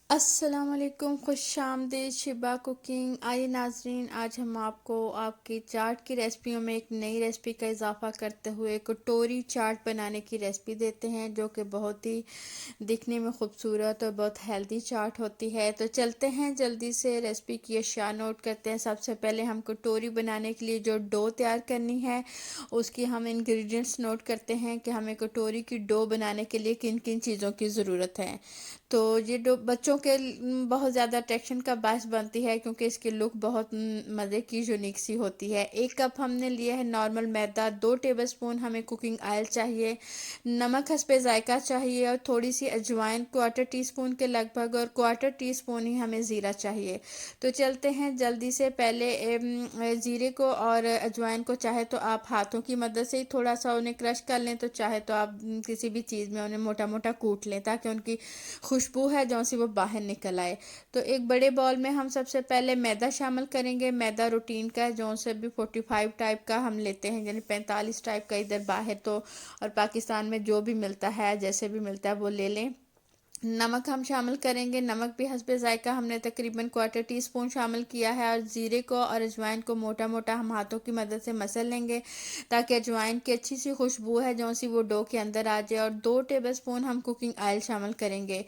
अस्सलामुअलैकुम, खुशामदीद Shiba cooking. आइए नाजरीन, आज हम आपको आपकी चाट की रेसिपियों में एक नई रेसिपी का इजाफा करते हुए कटोरी चाट बनाने की रेसिपी देते हैं, जो कि बहुत ही दिखने में खूबसूरत और बहुत हेल्दी चाट होती है। तो चलते हैं जल्दी से रेसिपी की अशिया नोट करते हैं। सबसे पहले हम कटोरी बनाने के लिए जो डो तैयार करनी है उसकी हम इंग्रेडिएंट्स नोट करते हैं कि हमें कटोरी की डो बनाने के लिए किन किन चीज़ों की ज़रूरत है। तो ये डो बच्चों के बहुत ज़्यादा अट्रैक्शन का बायस बनती है, क्योंकि इसकी लुक बहुत मज़े की यूनिक सी होती है। 1 कप हमने लिया है नॉर्मल मैदा, 2 टेबलस्पून हमें कुकिंग ऑयल चाहिए, नमक हस्बे जायका चाहिए और थोड़ी सी अजवाइन 1/4 टीस्पून के लगभग, और 1/4 टीस्पून ही हमें ज़ीरा चाहिए। तो चलते हैं जल्दी से। पहले ज़ीरे को और अजवाइन को चाहे तो आप हाथों की मदद से ही थोड़ा सा उन्हें क्रश कर लें, तो चाहे तो आप किसी भी चीज़ में उन्हें मोटा मोटा कूट लें, ताकि उनकी खुशबू है जो सी वो बाहर निकल आए। तो एक बड़े बॉल में हम सबसे पहले मैदा शामिल करेंगे। मैदा रूटीन का है, जो से भी 45 टाइप का हम लेते हैं, यानी 45 टाइप का। इधर बाहर तो और पाकिस्तान में जो भी मिलता है, जैसे भी मिलता है वो ले लें। नमक हम शामिल करेंगे, नमक भी हस्बे जायका हमने तकरीबन 1/4 टीस्पून शामिल किया है। और ज़ीरे को और अजवाइन को मोटा मोटा हम हाथों की मदद से मसल लेंगे, ताकि अजवाइन की अच्छी सी खुशबू है जो सी वो डो के अंदर आ जाए। और 2 टेबलस्पून हम कुकिंग ऑयल शामिल करेंगे।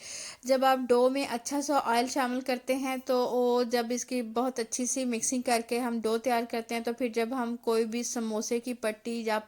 जब आप डो में अच्छा सा ऑयल शामिल करते हैं, तो वो जब इसकी बहुत अच्छी सी मिक्सिंग करके हम डो तैयार करते हैं, तो फिर जब हम कोई भी समोसे की पट्टी या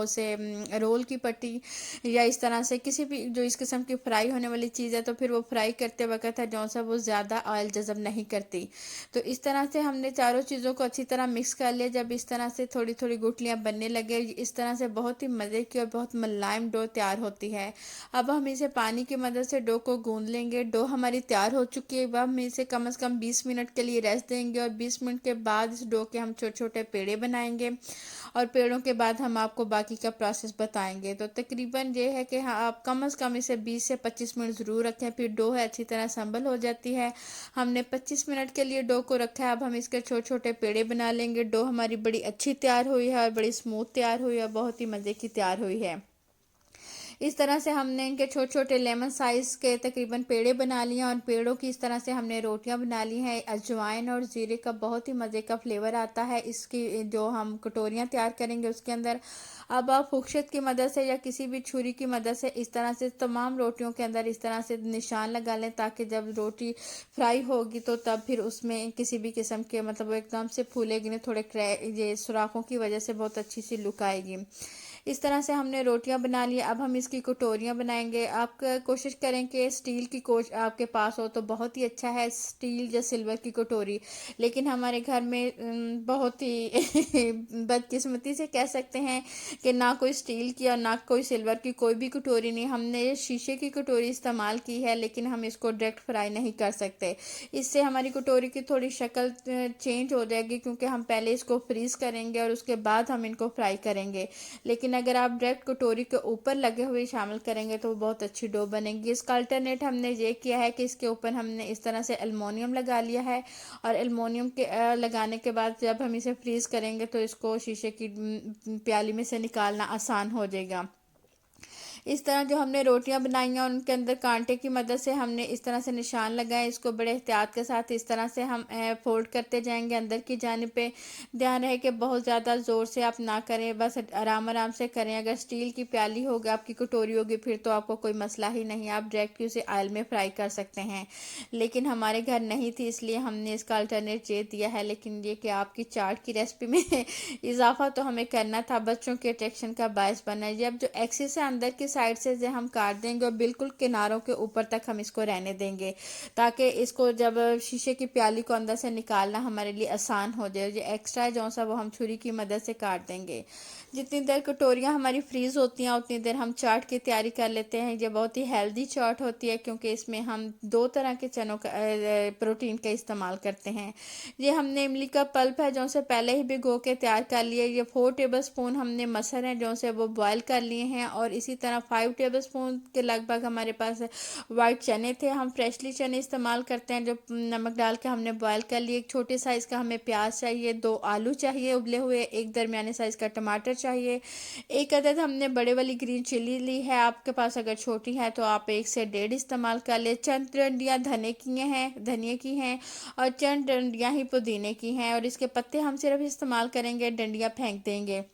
से रोल की पट्टी या इस तरह से किसी भी जो इस किस्म की फ्राई होने वाली चीज़ है, तो फिर वो फ्राई करते वक्त है जो सा वो ज़्यादा ऑयल जज़ब नहीं करती। तो इस तरह से हमने चारों चीज़ों को अच्छी तरह मिक्स कर लिया। जब इस तरह से थोड़ी थोड़ी गुठलियाँ बनने लगे, इस तरह से बहुत ही मज़े की और बहुत मुलायम डो तैयार होती है। अब हम इसे पानी की मदद से डो को गूंद लेंगे। डो हमारी तैयार हो चुकी है। अब हम इसे कम से कम 20 मिनट के लिए रेस्ट देंगे, और 20 मिनट के बाद इस डो के हम छोटे छोटे पेड़े बनाएंगे, और पेड़ों के बाद हम आपको बाकी का प्रोसेस बताएंगे। तो तकरीबन ये है कि हाँ, आप कम से कम इसे 20 से 25 मिनट ज़रूर रखें, फिर डो है अच्छी तरह संभल हो जाती है। हमने 25 मिनट के लिए डो को रखा है। अब हम इसके छोटे छोटे पेड़े बना लेंगे। डो हमारी बड़ी अच्छी तैयार हुई है और बड़ी स्मूथ तैयार हुई है, बहुत ही मज़े की तैयार हुई है। इस तरह से हमने इनके छोटे छोटे लेमन साइज़ के तकरीबन पेड़े बना लिए, और पेड़ों की इस तरह से हमने रोटियां बना ली हैं। अजवाइन और ज़ीरे का बहुत ही मज़े का फ्लेवर आता है इसकी, जो हम कटोरियां तैयार करेंगे उसके अंदर। अब आप फुर्सत की मदद से या किसी भी छुरी की मदद से इस तरह से तमाम रोटियों के अंदर इस तरह से निशान लगा लें, ताकि जब रोटी फ्राई होगी तो तब फिर उसमें किसी भी किस्म के मतलब वो एकदम से फूलेगी नहीं, थोड़े ये सुराखों की वजह से बहुत अच्छी सी लुक आएगी। इस तरह से हमने रोटियां बना ली। अब हम इसकी कटोरियां बनाएंगे। आप कोशिश करें कि स्टील की कोच आपके पास हो तो बहुत ही अच्छा है, स्टील या सिल्वर की कटोरी। लेकिन हमारे घर में बहुत ही बदकिस्मती से कह सकते हैं कि ना कोई स्टील की और ना कोई सिल्वर की कोई भी कटोरी नहीं। हमने शीशे की कटोरी इस्तेमाल की है, लेकिन हम इसको डायरेक्ट फ्राई नहीं कर सकते। इससे हमारी कटोरी की थोड़ी शक्ल चेंज हो जाएगी, क्योंकि हम पहले इसको फ्रीज़ करेंगे और उसके बाद हम इनको फ्राई करेंगे। लेकिन अगर आप डायरेक्ट कटोरी के ऊपर लगे हुए शामिल करेंगे तो बहुत अच्छी डो बनेगी। इसका अल्टरनेट हमने ये किया है कि इसके ऊपर हमने इस तरह से एलुमिनियम लगा लिया है, और एलुमिनियम के लगाने के बाद जब हम इसे फ्रीज़ करेंगे तो इसको शीशे की प्याली में से निकालना आसान हो जाएगा। इस तरह जो हमने रोटियां बनाई हैं उनके अंदर कांटे की मदद से हमने इस तरह से निशान लगाए। इसको बड़े एहतियात के साथ इस तरह से हम फोल्ड करते जाएंगे अंदर की जानिब पे। ध्यान रहे कि बहुत ज़्यादा ज़ोर से आप ना करें, बस आराम आराम से करें। अगर स्टील की प्याली होगी, आपकी कटोरी होगी, फिर तो आपको कोई मसला ही नहीं, आप डायरेक्ट उसे ऑयल में फ्राई कर सकते हैं। लेकिन हमारे घर नहीं थी, इसलिए हमने इसका अल्टरनेट ये दिया है। लेकिन ये कि आपकी चाट की रेसिपी में इजाफा तो हमें करना था, बच्चों के अट्रैक्शन का बायस बना है। अब जो एक्सिस है अंदर की साइड से जो हम काट देंगे, और बिल्कुल किनारों के ऊपर तक हम इसको रहने देंगे, ताकि इसको जब शीशे की प्याली को अंदर से निकालना हमारे लिए आसान हो जाए। जो एक्स्ट्रा है जो सा वो हम छुरी की मदद से काट देंगे। जितनी देर कटोरियाँ हमारी फ्रीज़ होती हैं उतनी देर हम चाट की तैयारी कर लेते हैं। ये बहुत ही हेल्दी चाट होती है, क्योंकि इसमें हम 2 तरह के चनों का प्रोटीन का इस्तेमाल करते हैं। ये हमने इमली का पल्प है जो से पहले ही भिगो के तैयार कर लिया। ये 4 टेबल स्पून हमने मसर है जो से वो बॉयल कर लिए हैं, और इसी तरह 5 टेबलस्पून के लगभग हमारे पास वाइट चने थे। हम फ्रेशली चने इस्तेमाल करते हैं जो नमक डाल के हमने बॉयल कर लिए। एक छोटे साइज़ का हमें प्याज चाहिए, 2 आलू चाहिए उबले हुए, एक दरमियाने साइज़ का टमाटर चाहिए, एक अदद हमने बड़े वाली ग्रीन चिली ली है। आपके पास अगर छोटी है तो आप 1 से 1.5 इस्तेमाल कर ले। चंद डंडियाँ धनिए की हैं और चंद डंडियाँ ही पुदीने की हैं, और इसके पत्ते हम सिर्फ इस्तेमाल करेंगे, डंडियाँ फेंक देंगे।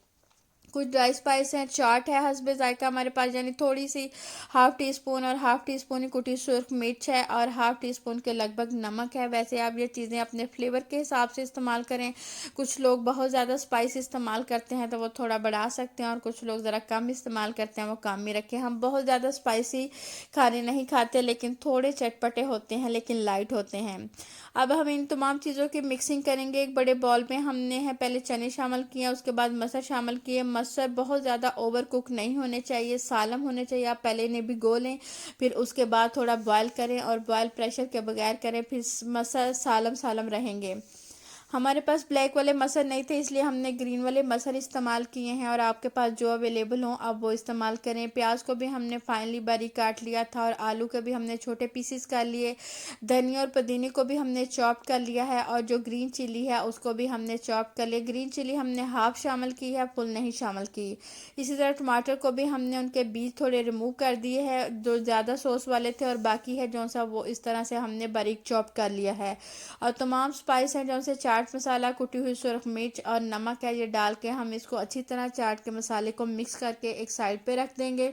कुछ ड्राई स्पाइस हैं, चाट है हस्बे जायका हमारे पास, यानी थोड़ी सी हाफ टी स्पून और हाफ टी स्पून ही कुटी सुर्ख मिर्च है और हाफ टी स्पून के लगभग नमक है। वैसे आप ये चीज़ें अपने फ्लेवर के हिसाब से इस्तेमाल करें। कुछ लोग बहुत ज़्यादा स्पाइस इस्तेमाल करते हैं तो वो थोड़ा बढ़ा सकते हैं, और कुछ लोग ज़रा कम इस्तेमाल करते हैं, वो कम ही रखें। हम बहुत ज़्यादा स्पाइसी खाने नहीं खाते, लेकिन थोड़े चटपटे होते हैं, लेकिन लाइट होते हैं। अब हम इन तमाम चीज़ों की मिक्सिंग करेंगे। एक बड़े बॉल में हमने है पहले चने शामिल किए, उसके बाद मसर शामिल किए। मसर बहुत ज़्यादा ओवर कुक नहीं होने चाहिए, सालम होने चाहिए। आप पहले इन्हें भिगो लें, फिर उसके बाद थोड़ा बॉयल करें, और बॉयल प्रेशर के बगैर करें, फिर मसर सालम सालम रहेंगे। हमारे पास ब्लैक वाले मसर नहीं थे, इसलिए हमने ग्रीन वाले मसर इस्तेमाल किए हैं, और आपके पास जो अवेलेबल हों आप वो इस्तेमाल करें। प्याज को भी हमने फाइनली बारीक काट लिया था, और आलू के भी हमने छोटे पीसेस कर लिए। धनिया और पुदीने को भी हमने चॉप कर लिया है, और जो ग्रीन चिली है उसको भी हमने चॉप कर लिया। ग्रीन चिली हमने हाफ शामिल की है, फुल नहीं शामिल की। इसी तरह टमाटर को भी हमने उनके बीज थोड़े रिमूव कर दिए हैं, जो ज़्यादा सॉस वाले थे, और बाकी है जो सा वो इस तरह से हमने बारीक चॉप कर लिया है। और तमाम स्पाइस हैं जैसे चाट मसाला, कुटी हुई सुरख मिर्च और नमक है, ये डाल के हम इसको अच्छी तरह चाट के मसाले को मिक्स करके एक साइड पे रख देंगे।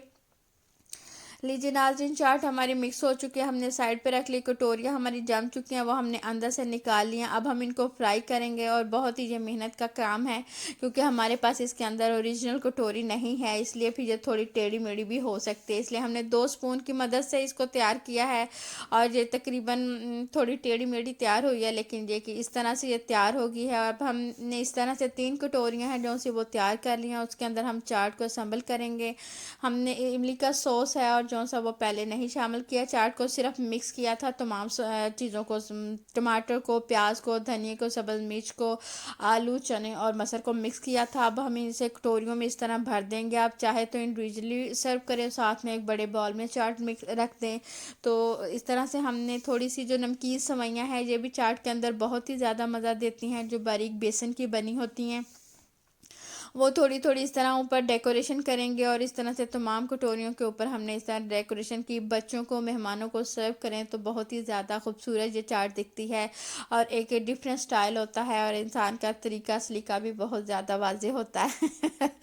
लीजिए नाज़रीन, चाट हमारी मिक्स हो चुकी है, हमने साइड पे रख ली। कटोरियाँ हमारी जम चुकी हैं, वो हमने अंदर से निकाल ली हैं। अब हम इनको फ्राई करेंगे, और बहुत ही ये मेहनत का काम है, क्योंकि हमारे पास इसके अंदर ओरिजिनल कटोरी नहीं है, इसलिए फिर ये थोड़ी टेढ़ी मेढ़ी भी हो सकती है। इसलिए हमने 2 स्पून की मदद से इसको तैयार किया है, और ये तकरीबन थोड़ी टेढ़ी मेढ़ी तैयार हुई है, लेकिन ये कि इस तरह से ये तैयार होगी है। अब हमने इस तरह से 3 कटोरियाँ हैं जो सी वो तैयार कर ली हैं, उसके अंदर हम चाट को असम्बल करेंगे। हमने इमली का सॉस है और जो सा वो पहले नहीं शामिल किया, चाट को सिर्फ मिक्स किया था तमाम चीज़ों को, टमाटर को, प्याज को, धनिया को, सब्ज़ मिर्च को, आलू, चने और मटर को मिक्स किया था। अब हम इसे कटोरियों में इस तरह भर देंगे। आप चाहे तो इंडिविजुअली सर्व करें, साथ में एक बड़े बाउल में चाट मिक्स रख दें। तो इस तरह से हमने थोड़ी सी जो नमकीन सेवइयाँ हैं, ये भी चाट के अंदर बहुत ही ज़्यादा मज़ा देती हैं, जो बारीक बेसन की बनी होती हैं, वो थोड़ी थोड़ी इस तरह ऊपर डेकोरेशन करेंगे। और इस तरह से तमाम कटोरियों के ऊपर हमने इस तरह डेकोरेशन की। बच्चों को, मेहमानों को सर्व करें तो बहुत ही ज़्यादा खूबसूरत ये चाट दिखती है, और एक डिफरेंट स्टाइल होता है, और इंसान का तरीका सलीका भी बहुत ज़्यादा वाज़ेह होता है।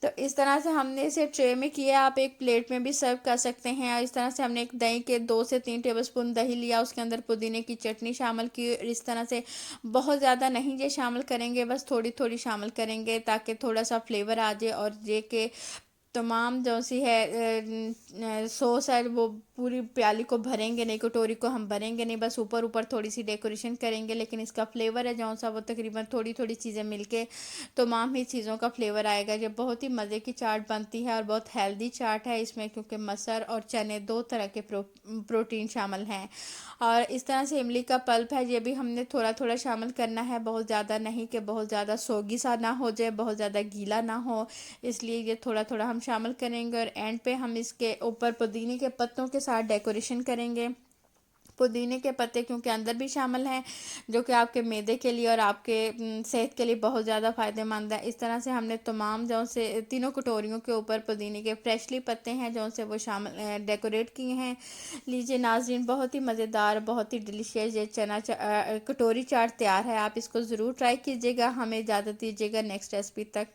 तो इस तरह से हमने इसे ट्रे में किया, आप एक प्लेट में भी सर्व कर सकते हैं। और इस तरह से हमने एक दही के 2 से 3 टेबलस्पून दही लिया, उसके अंदर पुदीने की चटनी शामिल की। इस तरह से बहुत ज़्यादा नहीं ये शामिल करेंगे, बस थोड़ी थोड़ी शामिल करेंगे ताकि थोड़ा सा फ्लेवर आ जाए, और ये के तमाम जो सी है सॉस है वो पूरी प्याली को भरेंगे नहीं, कटोरी को हम भरेंगे नहीं, बस ऊपर ऊपर थोड़ी सी डेकोरेशन करेंगे। लेकिन इसका फ्लेवर है जो सा वो तकरीबन थोड़ी थोड़ी चीज़ें मिलके तमाम ही चीज़ों का फ्लेवर आएगा। ये बहुत ही मज़े की चाट बनती है, और बहुत हेल्दी चाट है इसमें, क्योंकि मसर और चने 2 तरह के प्रोटीन शामिल हैं। और इस तरह से इमली का पल्प है, ये भी हमने थोड़ा थोड़ा शामिल करना है, बहुत ज़्यादा नहीं कि बहुत ज़्यादा सोगी सा ना हो जाए, बहुत ज़्यादा गीला ना हो, इसलिए ये थोड़ा थोड़ा हम शामिल करेंगे। और एंड पे हम इसके ऊपर पुदीने के पत्तों के साथ डेकोरेशन करेंगे। पुदीने के पत्ते क्योंकि अंदर भी शामिल हैं, जो कि आपके मैदे के लिए और आपके सेहत के लिए बहुत ज़्यादा फ़ायदेमंद है। इस तरह से हमने तमाम जो से तीनों कटोरियों के ऊपर पुदीने के फ्रेशली पत्ते हैं जो से वो शामिल डेकोरेट किए हैं। लीजिए नाज़रीन, बहुत ही मज़ेदार, बहुत ही डिलीशियस ये कटोरी चाट तैयार है। आप इसको ज़रूर ट्राई कीजिएगा। हमें इजाज़त दीजिएगा नेक्स्ट रेसिपी तक।